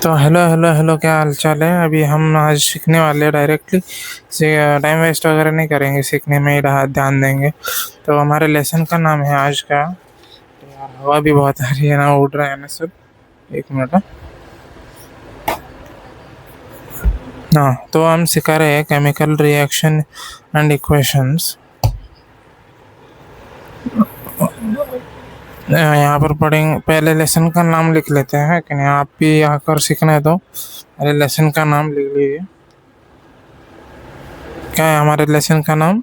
तो hello hello hello, क्या हाल चाल है। अभी हम आज सीखने वाले हैं डायरेक्टली से। टाइम वेस्ट वगैरह नहीं करेंगे, सीखने में ही ध्यान देंगे। तो हमारे लेसन का नाम है आज का। तो यार हवा भी बहुत आ रही है ना, उड़ रहा है ना सब। एक मिनट हाँ, तो हम सिखा रहे हैं केमिकल रिएक्शन एंड इक्वेशंस। यहाँ पर पढ़ेंगे, पहले लेसन का नाम लिख लेते हैं कि नहीं। आप भी आकर सीखना है तो पहले लेसन का नाम लिख लीजिए। क्या है हमारे लेसन का नाम?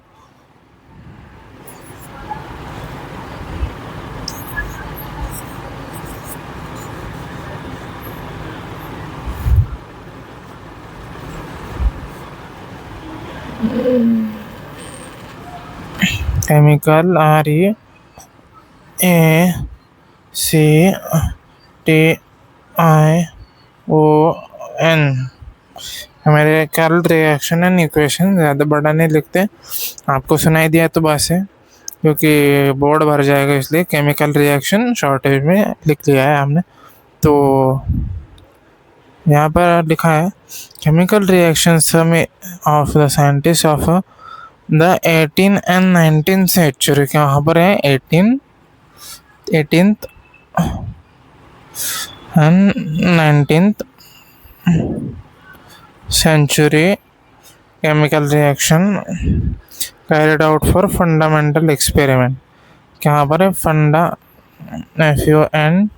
Chemical REACTION। हमारे केमिकल रिएक्शन एंड इक्वेशन ज़्यादा बड़ा नहीं लिखते। आपको सुनाई दिया तो बस है, क्योंकि बोर्ड भर जाएगा, इसलिए केमिकल रिएक्शन शॉर्टेज में लिख लिया है हमने। तो यहाँ पर लिखा है केमिकल रिएक्शंस में of the scientist of the 18 and 19 century. यहाँ पर है 18th and 19th century chemical reaction carried out for fundamental experiment। यहाँ पर है फंडा, FUNDAMENTAL,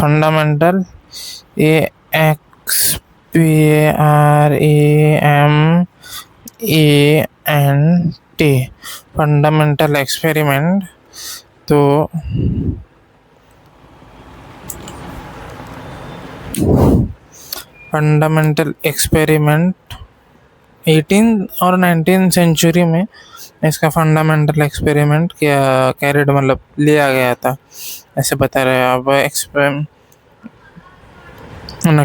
fundamental, EXPERIMENT, fundamental experiment. तो फंडामेंटल एक्सपेरिमेंट 18 और 19 सेंचुरी में इसका फंडामेंटल एक्सपेरिमेंट किया, कैरिड मतलब लिया गया था, ऐसे बता रहे हैं आप।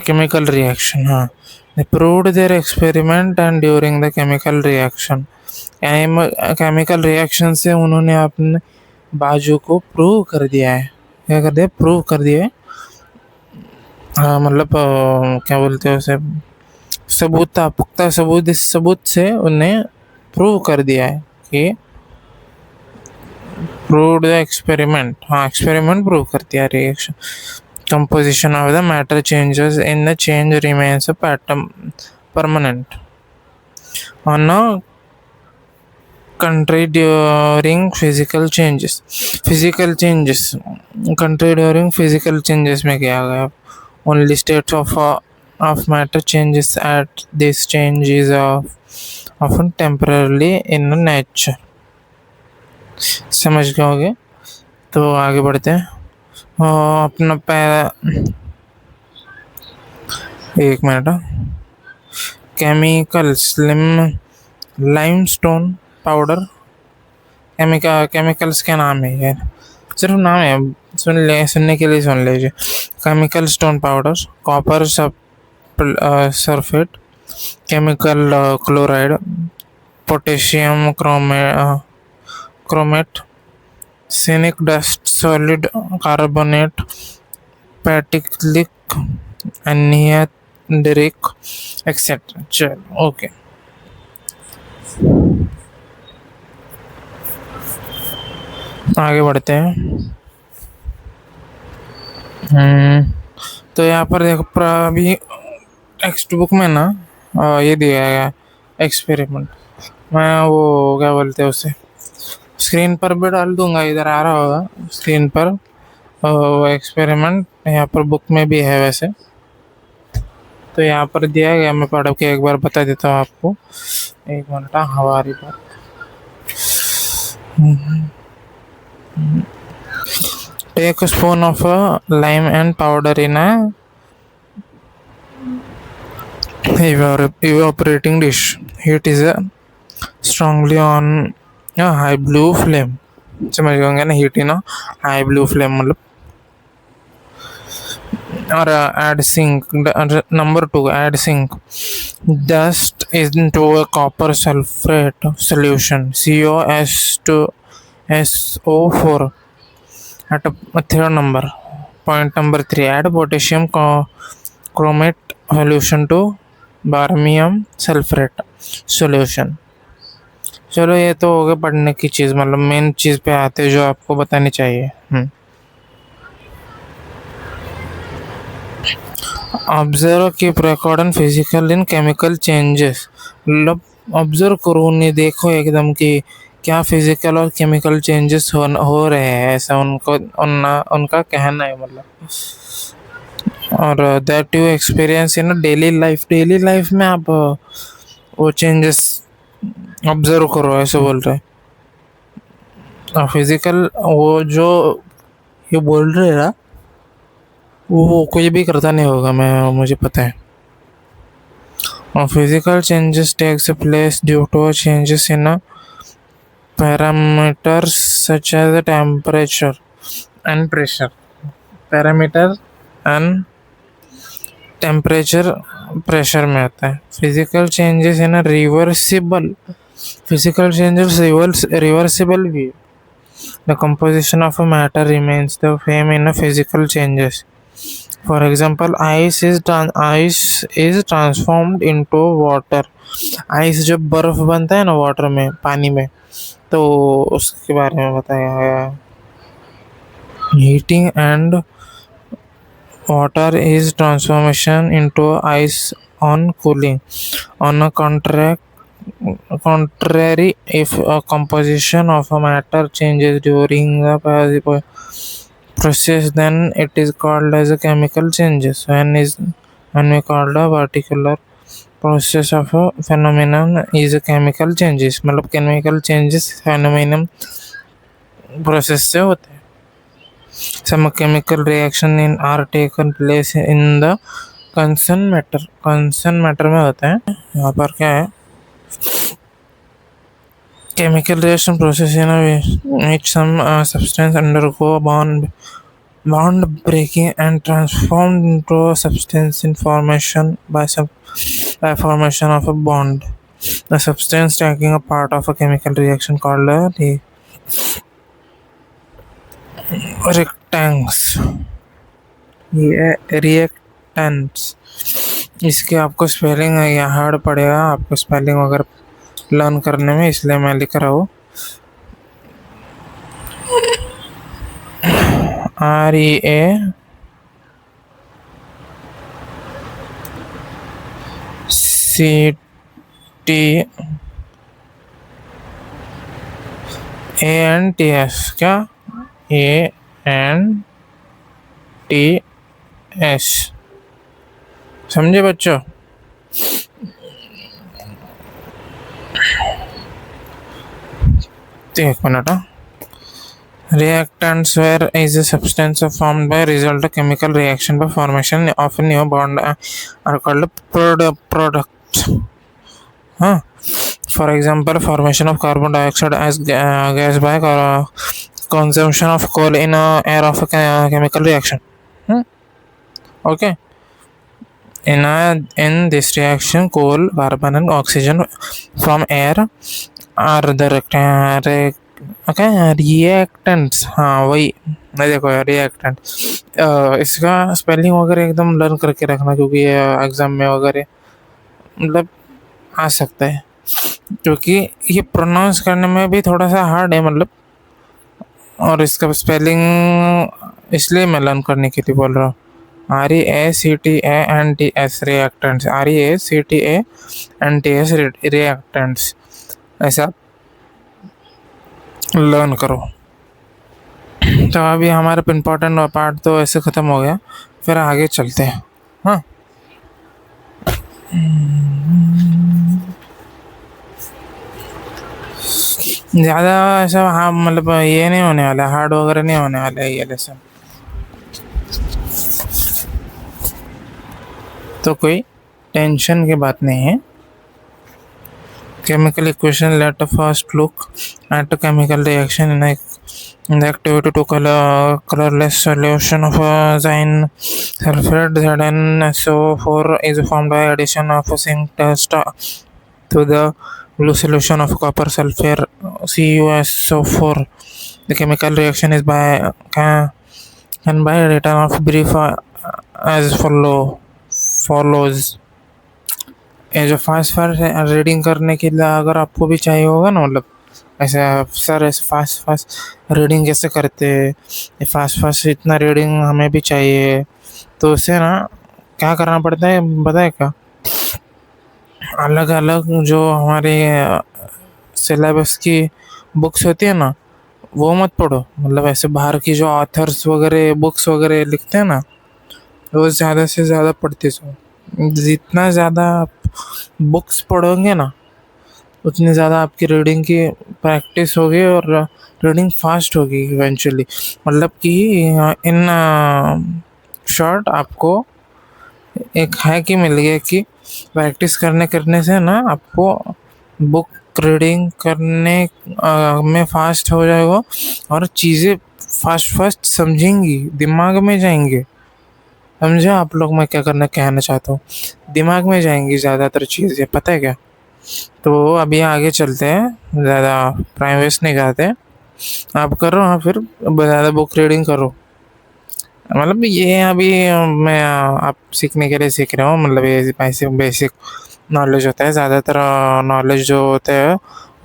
केमिकल रिएक्शन, हाँ, they proved their experiment and during the chemical reaction। Chemical reaction से उन्होंने अपने बाजू को प्रूव कर दिया है। क्या कर दिया? प्रूव कर दिया है। हाँ, मतलब क्या बोलते हैं उसे, सबूत था, पुख्ता सबूत। इस सबूत से उन्हें प्रूव कर दिया है कि प्रूव्ड द एक्सपेरिमेंट। हाँ, एक्सपेरिमेंट प्रूव कर दिया। Reaction composition of the matter changes in the change remains a pattern permanent on a country during physical changes country during physical changes में क्या गया? only states of matter changes at this change is often temporarily in nature। समझ गए होंगे। तो आगे बढ़ते हैं। अपना एक minute. Chemical slim limestone powder. Chemicals के नाम है यार, सिर्फ नाम है, सुनने के लिए सुन लीजिए। Chemical stone powder, copper sulphate, chemical chloride, potassium chromate, zinc dust, solid carbonate, पैटिक्लिक, एनियड्रिक, एक्सेट्रा। चलो ओके, आगे बढ़ते हैं। तो यहाँ पर देखो, अभी टेक्स्ट बुक में ना ये दिया गया एक्सपेरिमेंट। मैं वो क्या बोलते हैं उसे, स्क्रीन पर भी डाल दूंगा, इधर आ रहा होगा स्क्रीन पर। वो एक्सपेरिमेंट यहाँ पर बुक में भी है वैसे। तो यहाँ पर दिया गया, मैं पढ़ के एक बार बता देता हूँ आपको। एक मिनट, हमारी बात। Take a spoon of lime and powder in a evaporating dish. Heat is strongly on a high blue flame। समझ गए ना, heat in high blue flame, मतलब or add zinc. Number 2, add zinc. Dust into a copper sulfate solution, COS to SO4 at a third number. Point number 3, add potassium chromate solution to barium sulphate solution. चलो ये तो हो गया पढ़ने की चीज़, मतलब main चीज़ पे आते जो आपको बतानी चाहिए। Observe keep record and physical in chemical changes, मतलब ऑब्जर्व करो, उन्हें देखो एकदम कि क्या फिजिकल और केमिकल चेंजेस हो रहे हैं, ऐसा उनका कहना है, मतलब। और that you experience in daily life में आप वो चेंजेस ऑब्जर्व करो, ऐसे बोल रहे हैं। फिजिकल वो जो ये बोल रहे हैं ना, वो कोई भी करता नहीं होगा, मुझे पता है। और physical changes takes place due to changes in parameters such as temperature and pressure. Parameter and temperature pressure में आता है। Physical changes in reversible, physical changes reversible भी है। The composition of a matter remains the same in a physical changes. For example, ice is transformed into water. Ice जब बर्फ बनता है ना वाटर में, पानी में, तो उसके बारे में बताया गया है। Heating and water is transformation into ice on cooling. On a contrary, if a composition of a matter changes during the process, then it is called as a chemical changes. When we call a particular process of a phenomenon is a chemical changes, मतलब chemical changes phenomenon process से होते हैं। Some chemical reaction in are taken place in the concerned matter. concerned matter में होता है, यहाँ पर क्या है, chemical reaction process in which some substance undergo bond breaking and transformed into a substance in formation by formation of a bond. The substance taking a part of a chemical reaction called a reactants. ये reactants, इसके आपको spelling या hard पड़ेगा आपको spelling वगैरह learn करने में, इसलिए मैं लिख रहा हूँ। REACTANTS, क्या ANTS, समझे बच्चों? एक minute. Reactants where is a substance formed by result of chemical reaction by formation of a new bond are called products. For example, formation of carbon dioxide as gas by consumption of coal in air of a chemical reaction. Okay. In this reaction, coal, carbon and oxygen from air are the reactants. हाँ वही, नहीं देखो यार reactant, इसका spelling वगैरह एकदम learn करके रखना, क्योंकि ये एग्जाम में वगैरह मतलब आ सकता है, क्योंकि ये प्रोनाउंस करने में भी थोड़ा सा हार्ड है, मतलब। और इसका स्पेलिंग इसलिए मैं लर्न करने के लिए बोल रहा हूँ। REACTANTS रिएक्टेंट्स, REACTANTS रिएक्टेंट्स, ऐसा लर्न करो। तो अभी हमारा इम्पोर्टेंट पार्ट तो ऐसे ख़त्म हो गया, फिर आगे चलते हैं। हाँ, ज़्यादा ऐसा हाँ मतलब ये नहीं होने वाला, हार्ड वगैरह नहीं होने वाला है ये लेसन, तो कोई टेंशन की बात नहीं है। chemical equation. Let us first look at the chemical reaction in the activity to colorless solution of zinc sulfate. ZnSO4 is formed by addition of zinc dust to the blue solution of copper sulfate CuSO4. The chemical reaction is can be written of brief as follows. ये जो fast fast reading करने के लिए अगर आपको भी चाहिए होगा ना, मतलब ऐसे सर ऐसे फास्ट फास्ट रीडिंग कैसे करते हैं, ये फास्ट फास्ट इतना रीडिंग हमें भी चाहिए, तो उससे ना क्या करना पड़ता है पता है क्या? अलग अलग जो हमारे सिलेबस की बुक्स होती है ना, वो मत पढ़ो। मतलब ऐसे बाहर की जो ऑथर्स वगैरह बुक्स वगैरह लिखते हैं ना, वो ज़्यादा से ज़्यादा पढ़ते जाओ। जितना ज़्यादा आप बुक्स पढ़ोगे ना, उतनी ज़्यादा आपकी रीडिंग की प्रैक्टिस होगी और रीडिंग फास्ट होगी इवेंचुअली। मतलब कि इन शॉर्ट आपको एक हैक ही मिल गया कि प्रैक्टिस करने से ना आपको बुक रीडिंग करने में फास्ट हो जाएगा और चीज़ें फास्ट समझेंगी, दिमाग में जाएंगे। समझे आप लोग मैं क्या कहना चाहता हूँ? दिमाग में जाएंगी ज़्यादातर चीज़ें, पता है क्या? तो अभी आगे चलते हैं, ज़्यादा टाइम वेस्ट नहीं करते। आप करो, हाँ फिर ज़्यादा बुक रीडिंग करो। मतलब ये अभी मैं आप सीखने के लिए सीख रहा हूँ, मतलब ये बेसिक नॉलेज होता है। ज़्यादातर नॉलेज जो होता है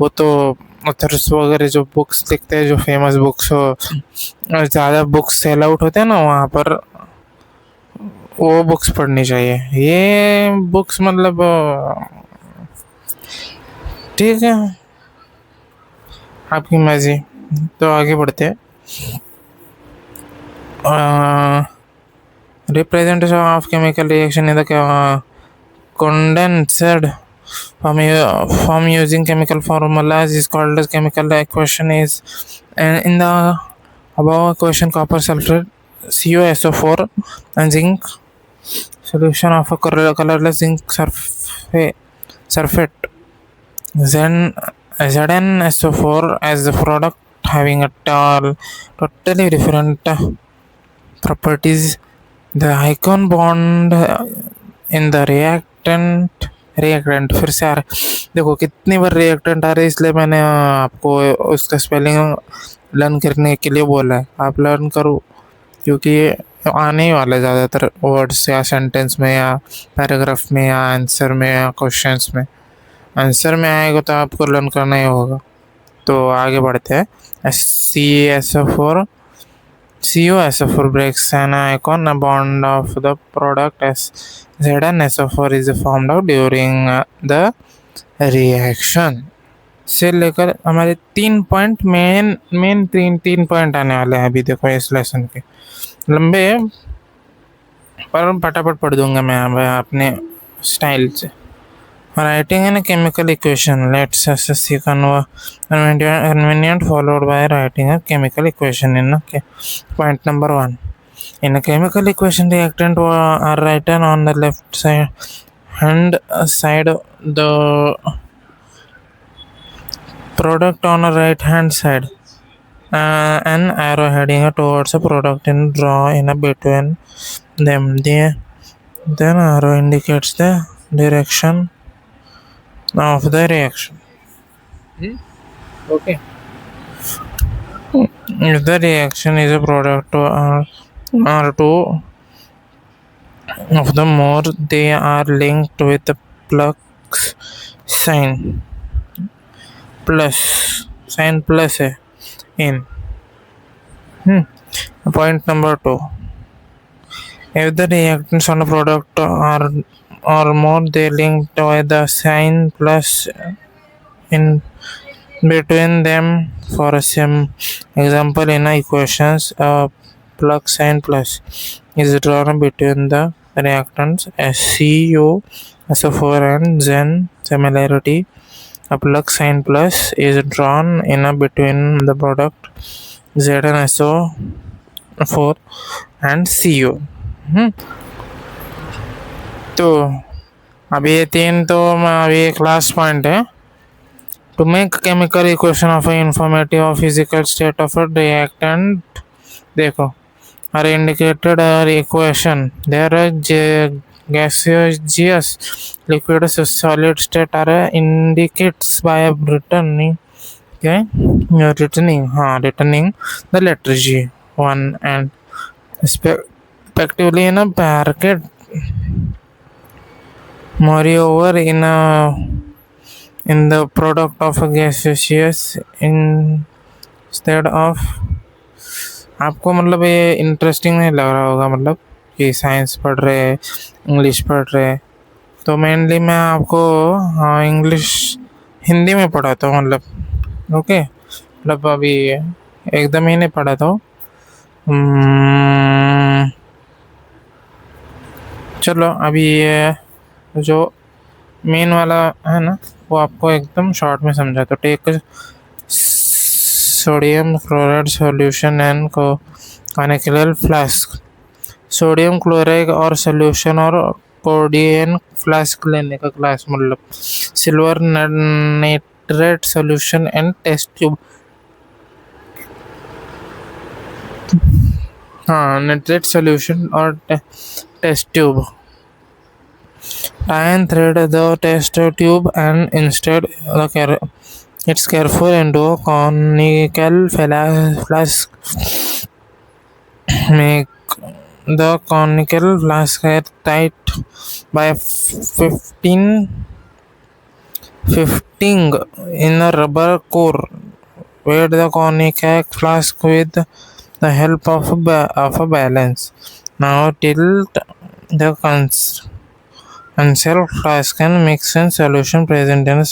वो तो ऑथर्स वगैरह जो बुक्स लिखते हैं, जो फेमस बुक्स हो, ज़्यादा बुक्स सेल आउट होते हैं ना, वहाँ पर वो बुक्स पढ़नी चाहिए। ये बुक्स मतलब ठीक है, आपकी मर्जी। तो आगे बढ़ते हैं। Representation of chemical reaction in the condensed form using chemical formulas is called as chemical equation. Is in the above equation copper sulfate CuSO4 and zinc solution of a colorless zinc sulfate ZnSO4 as the product having a totally different properties. The icon bond in the reactant फिर से आ रहा है। देखो कितनी बार reactant आ रहा है, इसलिए मैंने आपको उसका स्पेलिंग लर्न करने के लिए बोला है। आप लर्न करो, क्योंकि आने ही वाला है ज़्यादातर वर्ड्स या सेंटेंस में या पैराग्राफ में या आंसर में या क्वेश्चंस में। आंसर में आएगा तो आपको लर्न करना ही होगा। तो आगे बढ़ते हैं। CuSO4 breaks an icon bond of the product as ZnSO4 is formed out during the reaction। से लेकर हमारे 3 पॉइंट मेन तीन पॉइंट आने वाले हैं अभी। देखो इस लेसन के लंबे पर फटाफट पढ़ दूंगा मैं अपने स्टाइल से। Writing in a chemical equation. Let's assess the convenient followed by writing a chemical equation in point number 1. In a chemical equation, reactant are written on the left side hand side, the product on the right hand side. An arrow heading towards a product in draw in a between them. Then arrow indicates the direction of the reaction. Okay. If the reaction is a product or two of the more, they are linked with the plus sign. Plus in. Point number 2. If the reactants on a product are or more, they linked with the sign plus in between them. For a example, in equations, a plus sign plus is drawn between the reactants CuSO4 and Zen. Similarity, a plus sign plus is drawn in between the product ZnSO4 and Cu. तो अभी ये 3 तो अभी एक last point है To make chemical equation of an informative or physical state of a reactant, देखो, are indicated or equation. There are gaseous, liquid, solid state are indicates by returning. Okay, returning the letter G one and respectively in a bracket. Moreover, in the product of a gaseous instead of, आपको मतलब ये interesting नहीं लग रहा होगा, मतलब कि science पढ़ रहे हैं, इंग्लिश पढ़ रहे हैं, तो मेनली मैं आपको हाँ इंग्लिश हिंदी में पढ़ाता हूँ, मतलब ओके, मतलब अभी एकदम ही नहीं पढ़ाता हूँ। चलो अभी ये जो मेन वाला है ना वो आपको एकदम शॉर्ट में समझा, तो take sodium chloride solution and conical flask, sodium chloride और सॉल्यूशन और कोडियन फ्लास्क लेने का क्लास, मतलब silver nitrate solution and test tube, हाँ नाइट्रेट सॉल्यूशन और test tube, tie and thread the test tube and instead it's careful into a conical flask. Make the conical flask tight by 15 in a rubber core. Weight the conical flask with the help of a balance. Now tilt the Uncial flask can mix in solution present in a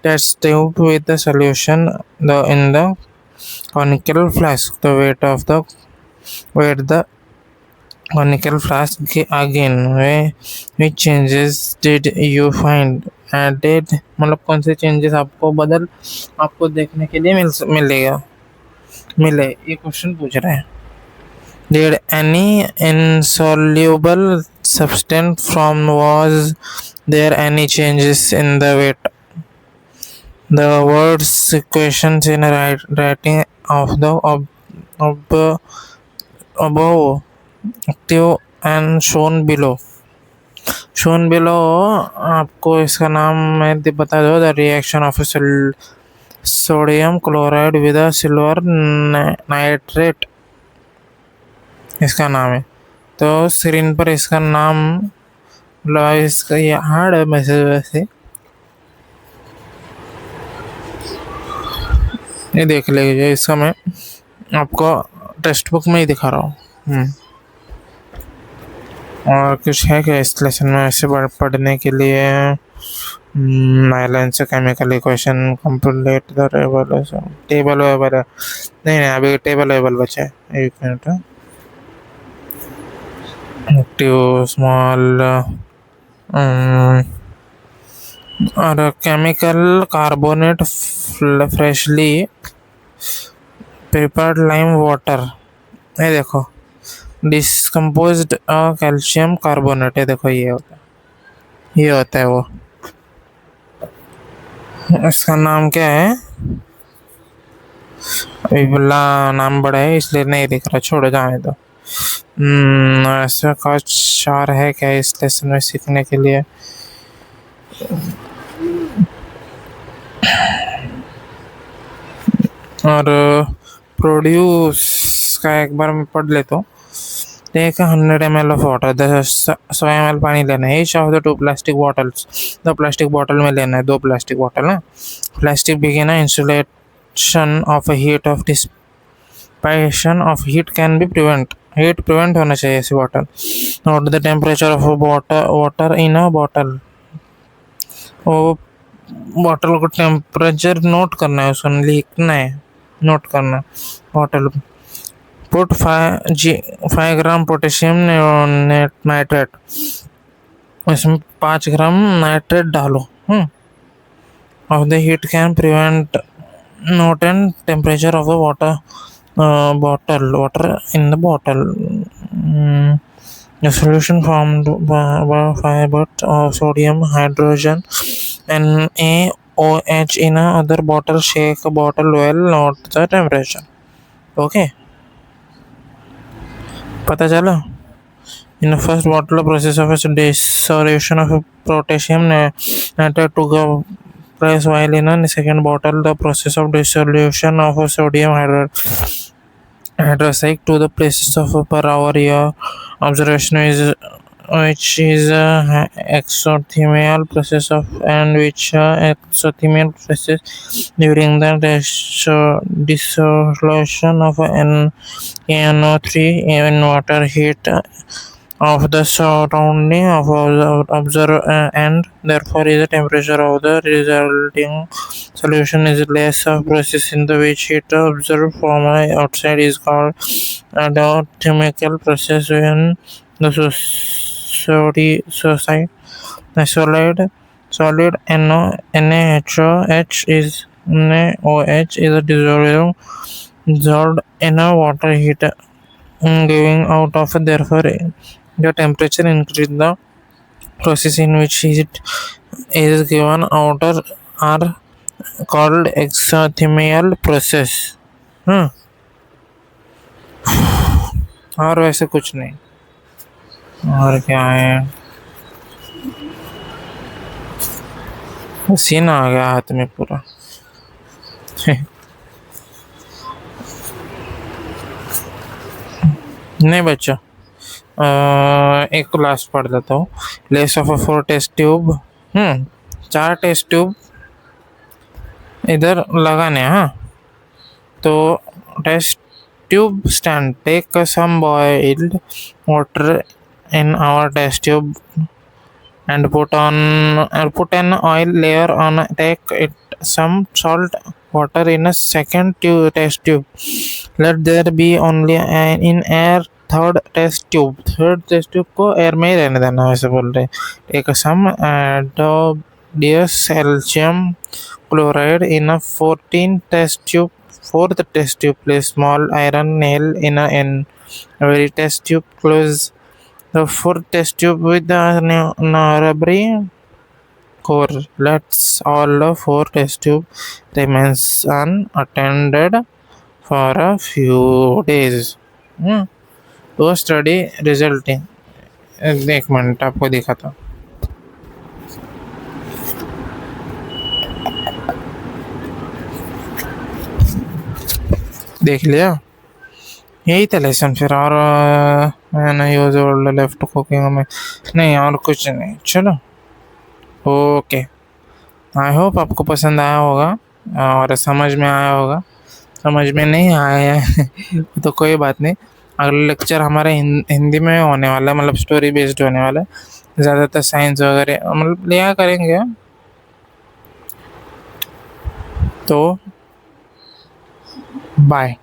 test tube with the solution in the conical flask. The weight the conical flask again. Which changes did you find? Added मतलब कौन से changes आपको देखने के लिए मिले, ये question पूछ रहे हैं। Did any insoluble substance form? Was there any changes in the weight? The words equations in writing of the above active and shown below. Shown below आपको इसका नाम मैं बता दो, the reaction of a sodium chloride with a silver nitrate, इसका नाम है। तो स्क्रीन पर इसका नाम, मतलब इसका ये हार्ड है मैसेज वैसे, ये देख लीजिए, इसका मैं आपको टेक्स्ट बुक में ही दिखा रहा हूँ। और कुछ है क्या इस लेसन में ऐसे पढ़ने के लिए? Balance chemical equation complete the table वेबल, नहीं अभी टेबल वेबल बचा है, एक मिनट। एक्टिव स्मॉल और chemical carbonate freshly prepared lime water, ये देखो डिस्कम्पोज्ड कैल्शियम कार्बोनेट, ये देखो ये होता है वो, इसका नाम क्या है? अभी बोला नाम बड़ा है इसलिए नहीं दिख रहा, छोड़ो जाने दो। ऐसा कुछ और है क्या इस लेसन में सीखने के लिए? और प्रोड्यूस का एक बार मैं पढ़ लेता हूँ। Take 100 ml of water, 100 ml पानी लेना है। Each of the 2 plastic bottles, 2 plastic bottle में लेना है, 2 प्लास्टिक बॉटल ना। Plastic begin insulation of heat of dissipation of heat can be prevent, heat prevent होना चाहिए ऐसी bottle. Note the temperature of water in a bottle, वो bottle को temperature note करना है, उसको लिखना है, नोट करना bottle. Put 5 gram potassium nitrate, इसमें 5 ग्राम नाइट्रेट डालो। Of the heat can prevent, note and temperature of the water in the bottle. The solution formed by fiber of sodium, hydrogen, Na OH in a other bottle, shake a bottle well, note the temperature. Okay, पता चला? In the first bottle, the process of dissolution of potassium nitrate took place, while in the second bottle, the process of dissolution of sodium hydroxide to the places of per hour. Your observation is which is a exothermal process of and which exothermal process during the dissolution of NO3 in water heat of the surrounding of observer and therefore is the temperature of the resulting solution is less of process in the which heat observed from outside is called the chemical process when the solid NaHOH is NaOH is dissolved in a water heat giving out of therefore the temperature increase the process in which heat is given out are called exothermal process. और वैसे कुछ नहीं और क्या है सीना आ गया हाथ में पूरा नहीं बच्चा एक लास्ट पढ़ देता हूँ less of 4 test tube 4 test tube इधर लगाने हाँ तो test tube stand take some boiled water in our test tube and put an oil layer on take it some salt water in a second test tube let there be only in air third test tube को air में ही रहने देना वैसे बोल रहे take some calcium chloride in a 14 test tube fourth test tube place small iron nail in every test tube close the fourth test tube with the rubbery core let's all the 4 test tube remains unattended for a few days तो study resulting एक minute आपको दिखाता देख लिया यही था lesson फिर और मैंने यूज ओल्ड लेफ्ट कुकिंग में नहीं और कुछ नहीं चलो ओके आई होप आपको पसंद आया होगा और समझ में आया होगा समझ में नहीं आया तो कोई बात नहीं अगला लेक्चर हमारे हिंदी में होने वाला है मतलब स्टोरी बेस्ड होने वाला है ज़्यादातर साइंस वगैरह मतलब लिया करेंगे तो बाय